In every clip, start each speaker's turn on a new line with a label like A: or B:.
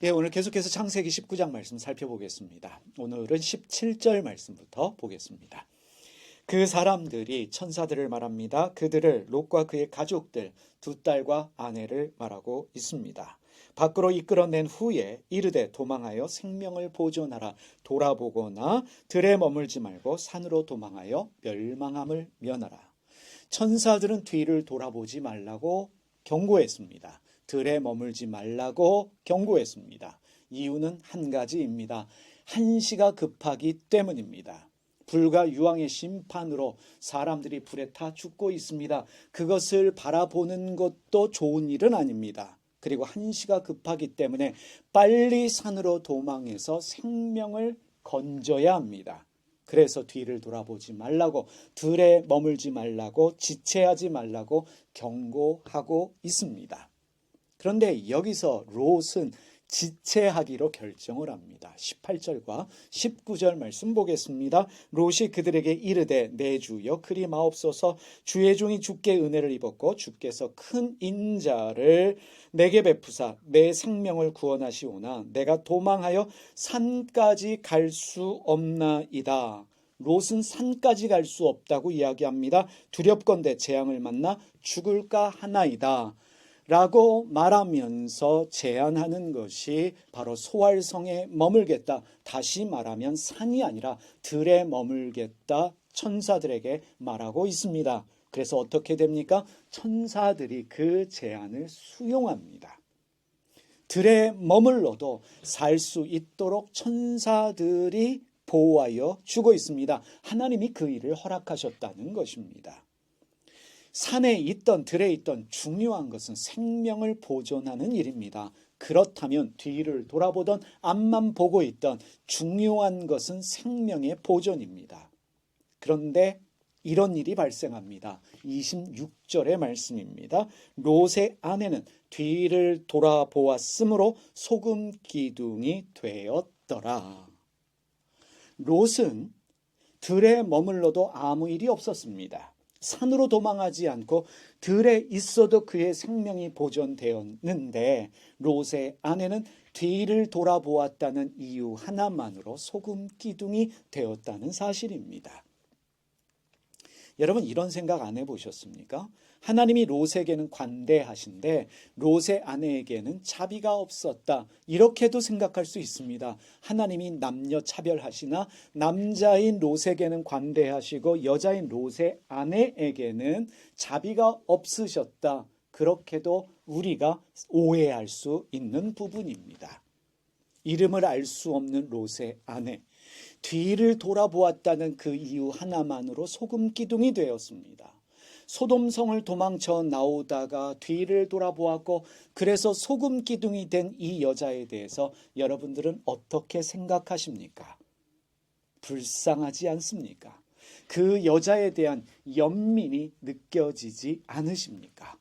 A: 예, 오늘 계속해서 창세기 19장 말씀 살펴보겠습니다. 오늘은 17절 말씀부터 보겠습니다. 그 사람들이 천사들을 말합니다. 그들을 롯과 그의 가족들 두 딸과 아내를 말하고 있습니다. 밖으로 이끌어낸 후에 이르되 도망하여 생명을 보존하라. 돌아보거나 들에 머물지 말고 산으로 도망하여 멸망함을 면하라. 천사들은 뒤를 돌아보지 말라고 경고했습니다. 들에 머물지 말라고 경고했습니다. 이유는 한 가지입니다. 한시가 급하기 때문입니다. 불과 유황의 심판으로 사람들이 불에 타 죽고 있습니다. 그것을 바라보는 것도 좋은 일은 아닙니다. 그리고 한시가 급하기 때문에 빨리 산으로 도망해서 생명을 건져야 합니다. 그래서 뒤를 돌아보지 말라고, 들에 머물지 말라고, 지체하지 말라고 경고하고 있습니다. 그런데 여기서 롯은 지체하기로 결정을 합니다. 18절과 19절 말씀 보겠습니다. 롯이 그들에게 이르되 내 주여 그리 마옵소서. 주의 종이 주께 은혜를 입었고 주께서 큰 인자를 내게 베푸사 내 생명을 구원하시오나 내가 도망하여 산까지 갈 수 없나이다. 롯은 산까지 갈 수 없다고 이야기합니다. 두렵건대 재앙을 만나 죽을까 하나이다 라고 말하면서 제안하는 것이 바로 소알성에 머물겠다. 다시 말하면 산이 아니라 들에 머물겠다. 천사들에게 말하고 있습니다. 그래서 어떻게 됩니까? 천사들이 그 제안을 수용합니다. 들에 머물러도 살 수 있도록 천사들이 보호하여 주고 있습니다. 하나님이 그 일을 허락하셨다는 것입니다. 산에 있던 들에 있던 중요한 것은 생명을 보존하는 일입니다. 그렇다면 뒤를 돌아보던 앞만 보고 있던 중요한 것은 생명의 보존입니다. 그런데 이런 일이 발생합니다. 26절의 말씀입니다. 롯의 아내는 뒤를 돌아보았으므로 소금 기둥이 되었더라. 롯은 들에 머물러도 아무 일이 없었습니다. 산으로 도망하지 않고 들에 있어도 그의 생명이 보존되었는데 롯의 아내는 뒤를 돌아보았다는 이유 하나만으로 소금 기둥이 되었다는 사실입니다. 여러분 이런 생각 안 해보셨습니까? 하나님이 롯에게는 관대하신데 롯의 아내에게는 자비가 없었다. 이렇게도 생각할 수 있습니다. 하나님이 남녀 차별하시나 남자인 롯에게는 관대하시고 여자인 롯의 아내에게는 자비가 없으셨다. 그렇게도 우리가 오해할 수 있는 부분입니다. 이름을 알 수 없는 롯의 아내. 뒤를 돌아보았다는 그 이유 하나만으로 소금 기둥이 되었습니다. 소돔성을 도망쳐 나오다가 뒤를 돌아보았고 그래서 소금 기둥이 된 이 여자에 대해서 여러분들은 어떻게 생각하십니까? 불쌍하지 않습니까? 그 여자에 대한 연민이 느껴지지 않으십니까?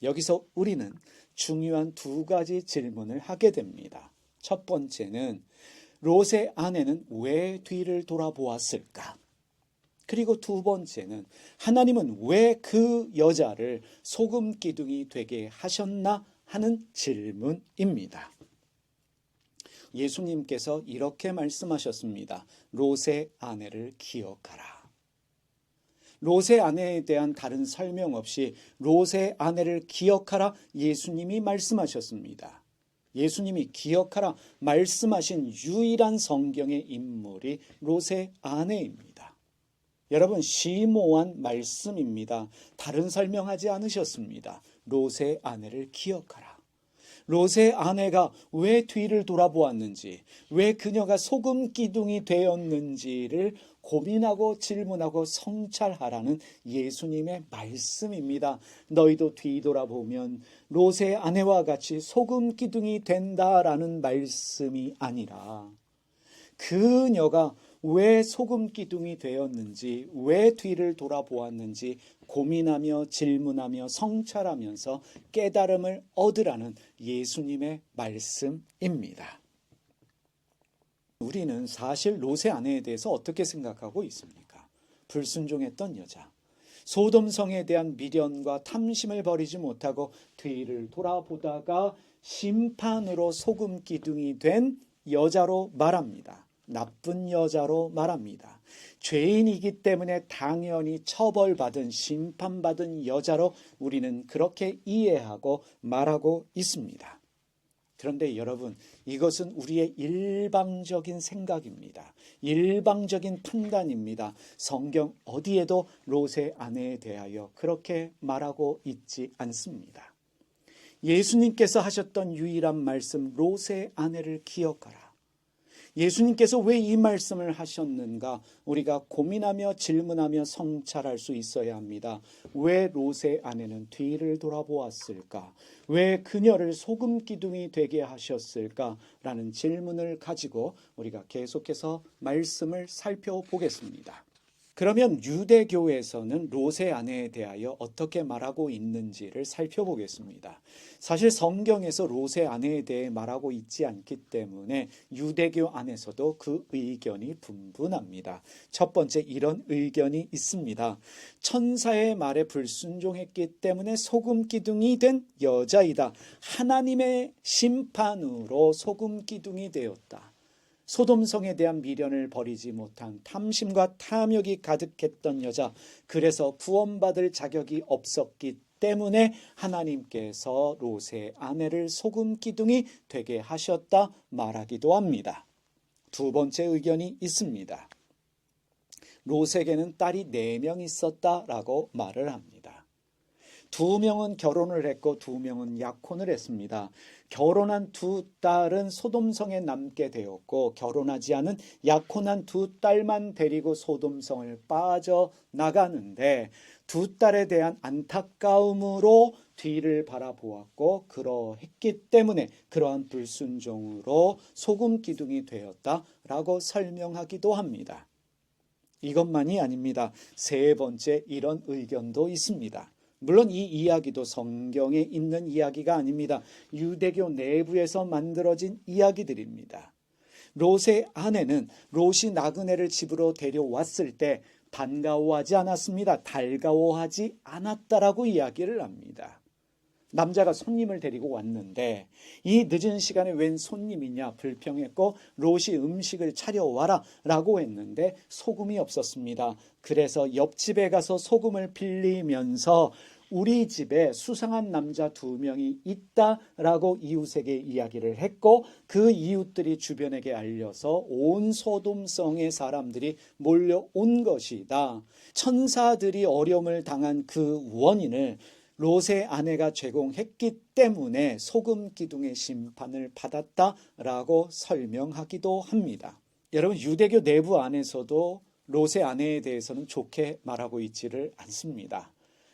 A: 여기서 우리는 중요한 두 가지 질문을 하게 됩니다. 첫 번째는 롯의 아내는 왜 뒤를 돌아보았을까? 그리고 두 번째는 하나님은 왜 그 여자를 소금 기둥이 되게 하셨나 하는 질문입니다. 예수님께서 이렇게 말씀하셨습니다. 롯의 아내를 기억하라. 롯의 아내에 대한 다른 설명 없이 롯의 아내를 기억하라 예수님이 말씀하셨습니다. 예수님이 기억하라 말씀하신 유일한 성경의 인물이 롯의 아내입니다. 여러분 심오한 말씀입니다. 다른 설명하지 않으셨습니다. 롯의 아내를 기억하라. 롯의 아내가 왜 뒤를 돌아보았는지, 왜 그녀가 소금 기둥이 되었는지를 고민하고 질문하고 성찰하라는 예수님의 말씀입니다. 너희도 뒤돌아보면 롯의 아내와 같이 소금 기둥이 된다라는 말씀이 아니라 그녀가 왜 소금 기둥이 되었는지, 왜 뒤를 돌아보았는지 고민하며 질문하며 성찰하면서 깨달음을 얻으라는 예수님의 말씀입니다. 우리는 사실 롯의 아내에 대해서 어떻게 생각하고 있습니까? 불순종했던 여자, 소돔성에 대한 미련과 탐심을 버리지 못하고 뒤를 돌아보다가 심판으로 소금 기둥이 된 여자로 말합니다. 나쁜 여자로 말합니다. 죄인이기 때문에 당연히 처벌받은 심판받은 여자로 우리는 그렇게 이해하고 말하고 있습니다. 그런데 여러분, 이것은 우리의 일방적인 생각입니다. 일방적인 판단입니다. 성경 어디에도 롯의 아내에 대하여 그렇게 말하고 있지 않습니다. 예수님께서 하셨던 유일한 말씀, 롯의 아내를 기억하라. 예수님께서 왜 이 말씀을 하셨는가? 우리가 고민하며 질문하며 성찰할 수 있어야 합니다. 왜 롯의 아내는 뒤를 돌아보았을까? 왜 그녀를 소금 기둥이 되게 하셨을까? 라는 질문을 가지고 우리가 계속해서 말씀을 살펴보겠습니다. 그러면 유대교에서는 롯의 아내에 대하여 어떻게 말하고 있는지를 살펴보겠습니다. 사실 성경에서 롯의 아내에 대해 말하고 있지 않기 때문에 유대교 안에서도 그 의견이 분분합니다. 첫 번째, 이런 의견이 있습니다. 천사의 말에 불순종했기 때문에 소금 기둥이 된 여자이다. 하나님의 심판으로 소금 기둥이 되었다. 소돔성에 대한 미련을 버리지 못한 탐심과 탐욕이 가득했던 여자, 그래서 구원받을 자격이 없었기 때문에 하나님께서 롯의 아내를 소금 기둥이 되게 하셨다 말하기도 합니다. 두 번째 의견이 있습니다. 롯에게는 딸이 4명 있었다라고 말을 합니다. 2명은 결혼을 했고 2명은 약혼을 했습니다. 결혼한 2딸은 소돔성에 남게 되었고 결혼하지 않은 약혼한 2딸만 데리고 소돔성을 빠져나가는데 2딸에 대한 안타까움으로 뒤를 바라보았고 그러했기 때문에 그러한 불순종으로 소금 기둥이 되었다라고 설명하기도 합니다. 이것만이 아닙니다. 세 번째, 이런 의견도 있습니다. 물론 이 이야기도 성경에 있는 이야기가 아닙니다. 유대교 내부에서 만들어진 이야기들입니다. 롯의 아내는 롯이 나그네를 집으로 데려왔을 때 반가워하지 않았습니다. 달가워하지 않았다라고 이야기를 합니다. 남자가 손님을 데리고 왔는데 이 늦은 시간에 웬 손님이냐 불평했고 롯이 음식을 차려와라 라고 했는데 소금이 없었습니다. 그래서 옆집에 가서 소금을 빌리면서 우리 집에 수상한 남자 2명이 있다라고 이웃에게 이야기를 했고 그 이웃들이 주변에게 알려서 온 소돔성의 사람들이 몰려온 것이다. 천사들이 어려움을 당한 그 원인을 롯의 아내가 제공했기 때문에 소금 기둥의 심판을 받았다라고 설명하기도 합니다. 여러분, 유대교 내부 안에서도 롯의 아내에 대해서는 좋게 말하고 있지를 않습니다.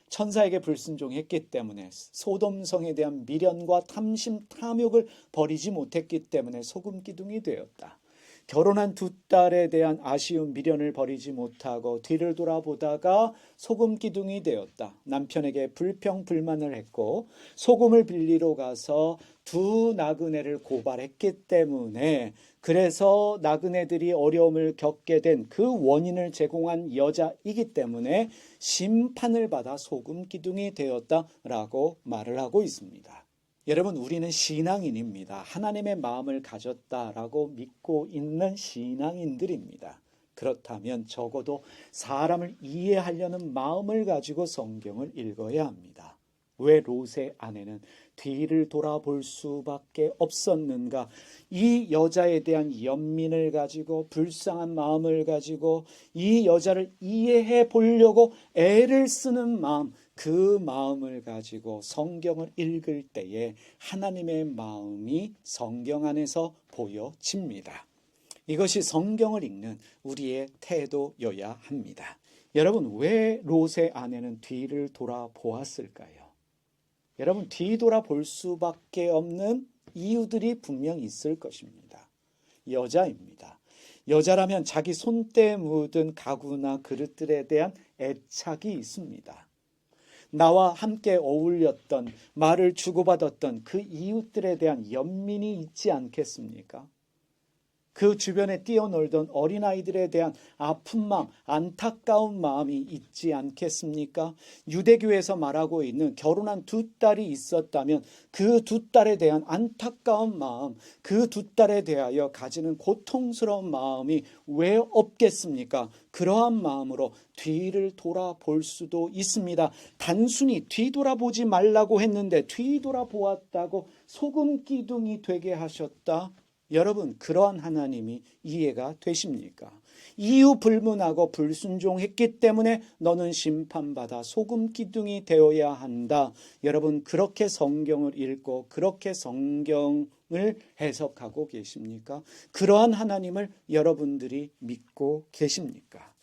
A: 천사에게 불순종했기 때문에 소돔성에 대한 미련과 탐심, 탐욕을 버리지 못했기 때문에 소금 기둥이 되었다. 결혼한 2딸에 대한 아쉬운 미련을 버리지 못하고 뒤를 돌아보다가 소금 기둥이 되었다. 남편에게 불평 불만을 했고 소금을 빌리러 가서 2 나그네를 고발했기 때문에 그래서 나그네들이 어려움을 겪게 된 그 원인을 제공한 여자이기 때문에 심판을 받아 소금 기둥이 되었다라고 말을 하고 있습니다. 여러분, 우리는 신앙인입니다. 하나님의 마음을 가졌다라고 믿고 있는 신앙인들입니다. 그렇다면 적어도 사람을 이해하려는 마음을 가지고 성경을 읽어야 합니다. 왜 롯의 아내는 뒤를 돌아볼 수밖에 없었는가? 이 여자에 대한 연민을 가지고 불쌍한 마음을 가지고 이 여자를 이해해 보려고 애를 쓰는 마음, 그 마음을 가지고 성경을 읽을 때에 하나님의 마음이 성경 안에서 보여집니다. 이것이 성경을 읽는 우리의 태도여야 합니다. 여러분, 왜 롯의 아내는 뒤를 돌아보았을까요? 여러분, 뒤돌아볼 수밖에 없는 이유들이 분명 있을 것입니다. 여자입니다. 여자라면 자기 손때 묻은 가구나 그릇들에 대한 애착이 있습니다. 나와 함께 어울렸던, 말을 주고받았던 그 이웃들에 대한 연민이 있지 않겠습니까? 그 주변에 뛰어놀던 어린아이들에 대한 아픈 마음, 안타까운 마음이 있지 않겠습니까? 유대교에서 말하고 있는 결혼한 두 딸이 있었다면 그 두 딸에 대한 안타까운 마음, 그 두 딸에 대하여 가지는 고통스러운 마음이 왜 없겠습니까? 그러한 마음으로 뒤를 돌아볼 수도 있습니다. 단순히 뒤돌아보지 말라고 했는데 뒤돌아보았다고 소금 기둥이 되게 하셨다. 여러분, 그러한 하나님이 이해가 되십니까? 이유 불문하고 불순종했기 때문에 너는 심판받아 소금 기둥이 되어야 한다. 여러분, 그렇게 성경을 읽고 그렇게 성경을 해석하고 계십니까? 그러한 하나님을 여러분들이 믿고 계십니까?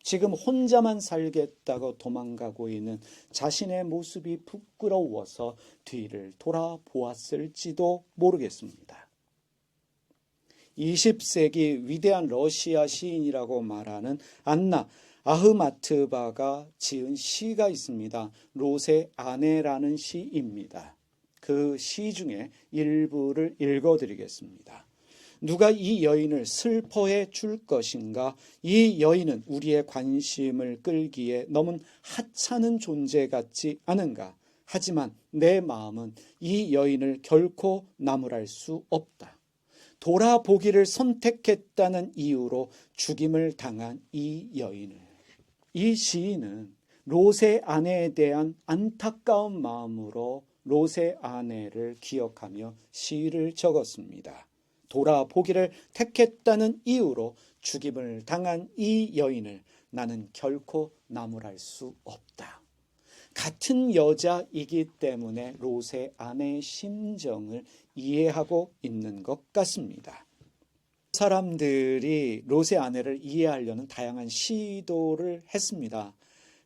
A: 지금 혼자만 살겠다고 도망가고 있는 자신의 모습이 부끄러워서 뒤를 돌아보았을지도 모르겠습니다. 20세기 위대한 러시아 시인이라고 말하는 안나 아흐마트바가 지은 시가 있습니다. 롯의 아내라는 시입니다. 그 시 중에 일부를 읽어드리겠습니다. 누가 이 여인을 슬퍼해 줄 것인가? 이 여인은 우리의 관심을 끌기에 너무 하찮은 존재 같지 않은가? 하지만 내 마음은 이 여인을 결코 나무랄 수 없다. 돌아보기를 선택했다는 이유로 죽임을 당한 이 여인을. 이 시인은 롯의 아내에 대한 안타까운 마음으로 롯의 아내를 기억하며 시를 적었습니다. 돌아보기를 택했다는 이유로 죽임을 당한 이 여인을 나는 결코 나무랄 수 없다. 같은 여자이기 때문에 롯의 아내의 심정을 이해하고 있는 것 같습니다. 사람들이 롯의 아내를 이해하려는 다양한 시도를 했습니다.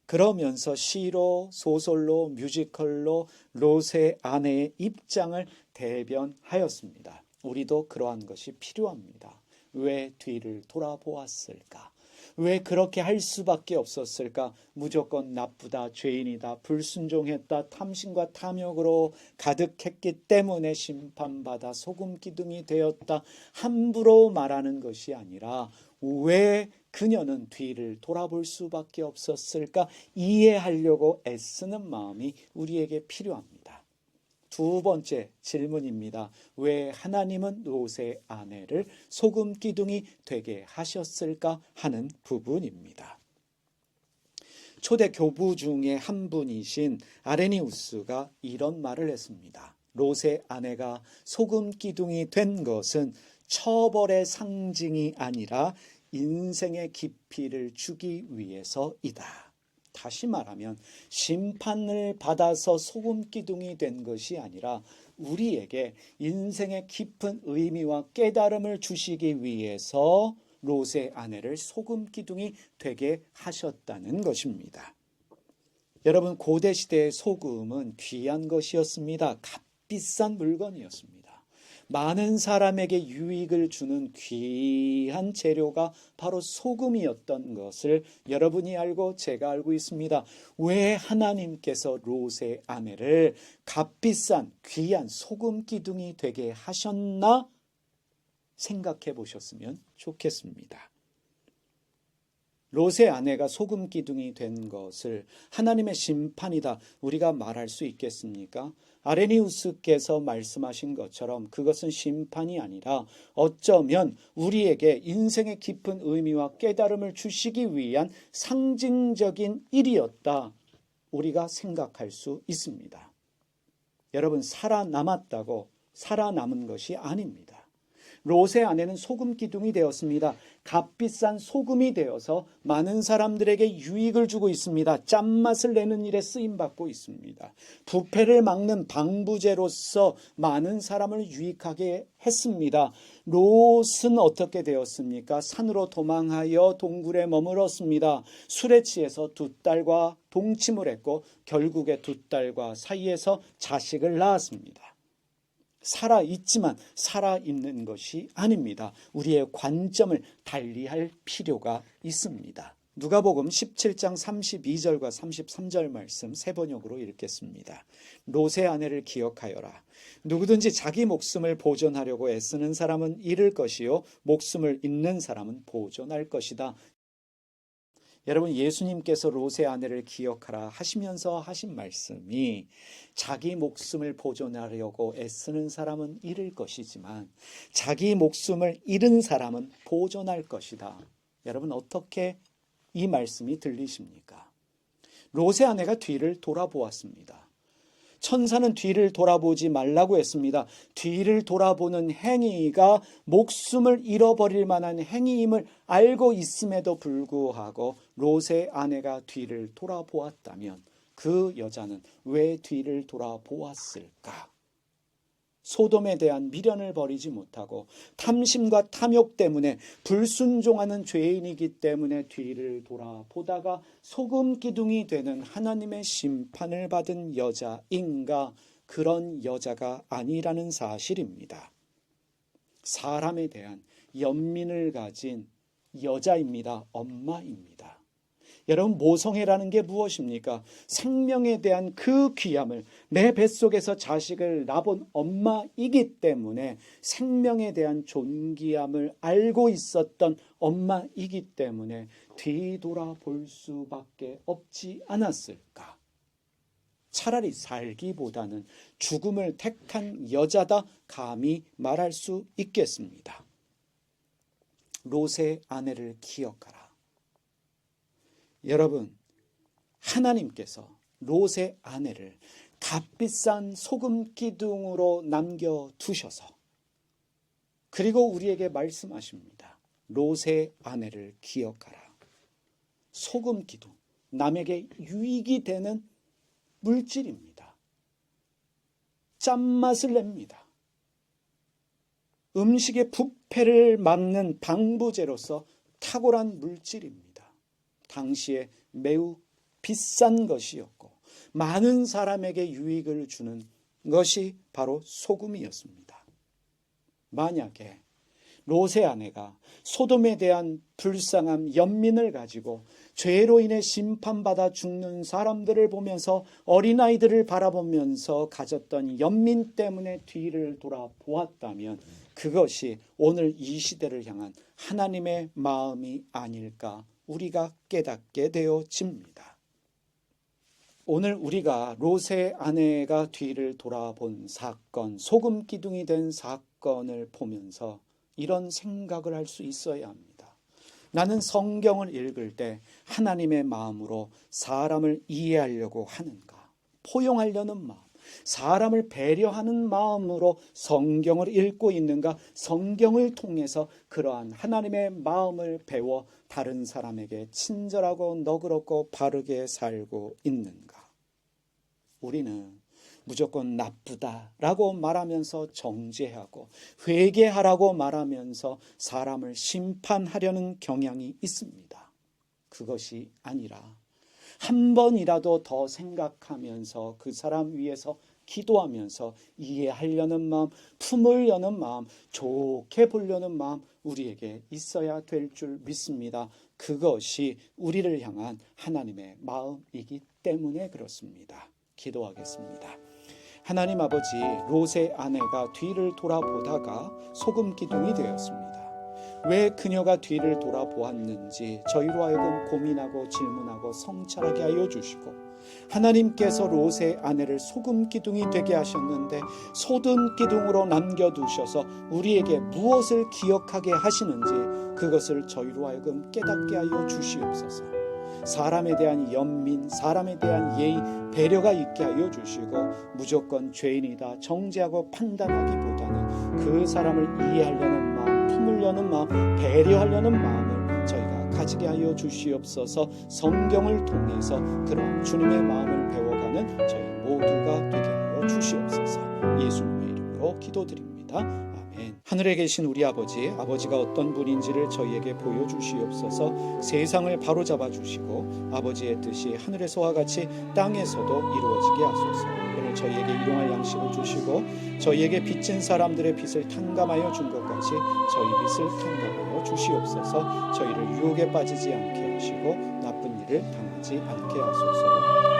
A: 그러면서 시로, 소설로, 뮤지컬로 롯의 아내의 입장을 대변하였습니다. 우리도 그러한 것이 필요합니다. 왜 뒤를 돌아보았을까? 왜 그렇게 할 수밖에 없었을까? 무조건 나쁘다, 죄인이다, 불순종했다, 탐심과 탐욕으로 가득했기 때문에 심판받아 소금 기둥이 되었다. 함부로 말하는 것이 아니라 왜 그녀는 뒤를 돌아볼 수밖에 없었을까? 이해하려고 애쓰는 마음이 우리에게 필요합니다. 두 번째 질문입니다. 왜 하나님은 롯의 아내를 소금 기둥이 되게 하셨을까 하는 부분입니다. 초대 교부 중에 한 분이신 아레니우스가 이런 말을 했습니다. 롯의 아내가 소금 기둥이 된 것은 처벌의 상징이 아니라 인생의 깊이를 주기 위해서이다. 다시 말하면 심판을 받아서 소금 기둥이 된 것이 아니라 우리에게 인생의 깊은 의미와 깨달음을 주시기 위해서 롯의 아내를 소금 기둥이 되게 하셨다는 것입니다. 여러분, 고대 시대의 소금은 귀한 것이었습니다. 값비싼 물건이었습니다. 많은 사람에게 유익을 주는 귀한 재료가 바로 소금이었던 것을 여러분이 알고 제가 알고 있습니다. 왜 하나님께서 롯의 아내를 값비싼 귀한 소금 기둥이 되게 하셨나 생각해 보셨으면 좋겠습니다. 롯의 아내가 소금 기둥이 된 것을 하나님의 심판이다 우리가 말할 수 있겠습니까? 아레니우스께서 말씀하신 것처럼 그것은 심판이 아니라 어쩌면 우리에게 인생의 깊은 의미와 깨달음을 주시기 위한 상징적인 일이었다 우리가 생각할 수 있습니다. 여러분, 살아남았다고 살아남은 것이 아닙니다. 롯의 아내는 소금 기둥이 되었습니다. 값비싼 소금이 되어서 많은 사람들에게 유익을 주고 있습니다. 짠맛을 내는 일에 쓰임받고 있습니다. 부패를 막는 방부제로서 많은 사람을 유익하게 했습니다. 롯은 어떻게 되었습니까? 산으로 도망하여 동굴에 머물었습니다. 술에 취해서 두 딸과 동침을 했고 결국에 두 딸과 사이에서 자식을 낳았습니다. 살아있지만 살아있는 것이 아닙니다. 우리의 관점을 달리할 필요가 있습니다. 누가복음 17장 32절과 33절 말씀 세 번역으로 읽겠습니다. 롯의 아내를 기억하여라. 누구든지 자기 목숨을 보존하려고 애쓰는 사람은 잃을 것이요 목숨을 잃는 사람은 보존할 것이다. 여러분, 예수님께서 롯의 아내를 기억하라 하시면서 하신 말씀이 자기 목숨을 보존하려고 애쓰는 사람은 잃을 것이지만 자기 목숨을 잃은 사람은 보존할 것이다. 여러분, 어떻게 이 말씀이 들리십니까? 롯의 아내가 뒤를 돌아보았습니다. 천사는 뒤를 돌아보지 말라고 했습니다. 뒤를 돌아보는 행위가 목숨을 잃어버릴 만한 행위임을 알고 있음에도 불구하고 롯의 아내가 뒤를 돌아보았다면 그 여자는 왜 뒤를 돌아보았을까? 소돔에 대한 미련을 버리지 못하고 탐심과 탐욕 때문에 불순종하는 죄인이기 때문에 뒤를 돌아보다가 소금 기둥이 되는 하나님의 심판을 받은 여자인가? 그런 여자가 아니라는 사실입니다. 사람에 대한 연민을 가진 여자입니다. 엄마입니다. 여러분, 모성애라는 게 무엇입니까? 생명에 대한 그 귀함을, 내 뱃속에서 자식을 낳은 엄마이기 때문에 생명에 대한 존귀함을 알고 있었던 엄마이기 때문에 뒤돌아볼 수밖에 없지 않았을까? 차라리 살기보다는 죽음을 택한 여자다 감히 말할 수 있겠습니다. 롯의 아내를 기억하라. 여러분, 하나님께서 롯의 아내를 값비싼 소금 기둥으로 남겨두셔서 그리고 우리에게 말씀하십니다. 롯의 아내를 기억하라. 소금 기둥, 남에게 유익이 되는 물질입니다. 짠맛을 냅니다. 음식의 부패를 막는 방부제로서 탁월한 물질입니다. 당시에 매우 비싼 것이었고 많은 사람에게 유익을 주는 것이 바로 소금이었습니다. 만약에 롯의 아내가 소돔에 대한 불쌍함, 연민을 가지고 죄로 인해 심판받아 죽는 사람들을 보면서 어린아이들을 바라보면서 가졌던 연민 때문에 뒤를 돌아보았다면 그것이 오늘 이 시대를 향한 하나님의 마음이 아닐까 우리가 깨닫게 되어집니다. 오늘 우리가 롯의 아내가 뒤를 돌아본 사건, 소금 기둥이 된 사건을 보면서 이런 생각을 할 수 있어야 합니다. 나는 성경을 읽을 때 하나님의 마음으로 사람을 이해하려고 하는가? 포용하려는 마음, 사람을 배려하는 마음으로 성경을 읽고 있는가? 성경을 통해서 그러한 하나님의 마음을 배워 다른 사람에게 친절하고 너그럽고 바르게 살고 있는가? 우리는 무조건 나쁘다라고 말하면서 정죄하고 회개하라고 말하면서 사람을 심판하려는 경향이 있습니다. 그것이 아니라 한 번이라도 더 생각하면서 그 사람 위해서 기도하면서 이해하려는 마음, 품을 여는 마음, 좋게 보려는 마음 우리에게 있어야 될 줄 믿습니다. 그것이 우리를 향한 하나님의 마음이기 때문에 그렇습니다. 기도하겠습니다. 하나님 아버지, 롯의 아내가 뒤를 돌아보다가 소금 기둥이 되었습니다. 왜 그녀가 뒤를 돌아보았는지 저희로 하여금 고민하고 질문하고 성찰하게 하여 주시고, 하나님께서 롯의 아내를 소금 기둥이 되게 하셨는데 소금 기둥으로 남겨두셔서 우리에게 무엇을 기억하게 하시는지 그것을 저희로 하여금 깨닫게 하여 주시옵소서. 사람에 대한 연민, 사람에 대한 예의, 배려가 있게 하여 주시고 무조건 죄인이다 정죄하고 판단하기보다는 그 사람을 이해하려는 마음, 품으려는 마음, 배려하려는 마음을 저희가 가지게 하여 주시옵소서. 성경을 통해서 그런 주님의 마음을 배워가는 저희 모두가 되게 하여 주시옵소서. 예수님의 이름으로 기도드립니다. 아멘. 하늘에 계신 우리 아버지가 어떤 분인지를 저희에게 보여주시옵소서. 세상을 바로잡아 주시고 아버지의 뜻이 하늘에서와 같이 땅에서도 이루어지게 하소서. 오늘 저희에게 일용할 양식을 주시고 저희에게 빚진 사람들의 빚을 탕감하여 준 것 같이 저희 빚을 탕감하여 주시옵소서. 저희를 유혹에 빠지지 않게 하시고 일을 당하지 않게 하소서.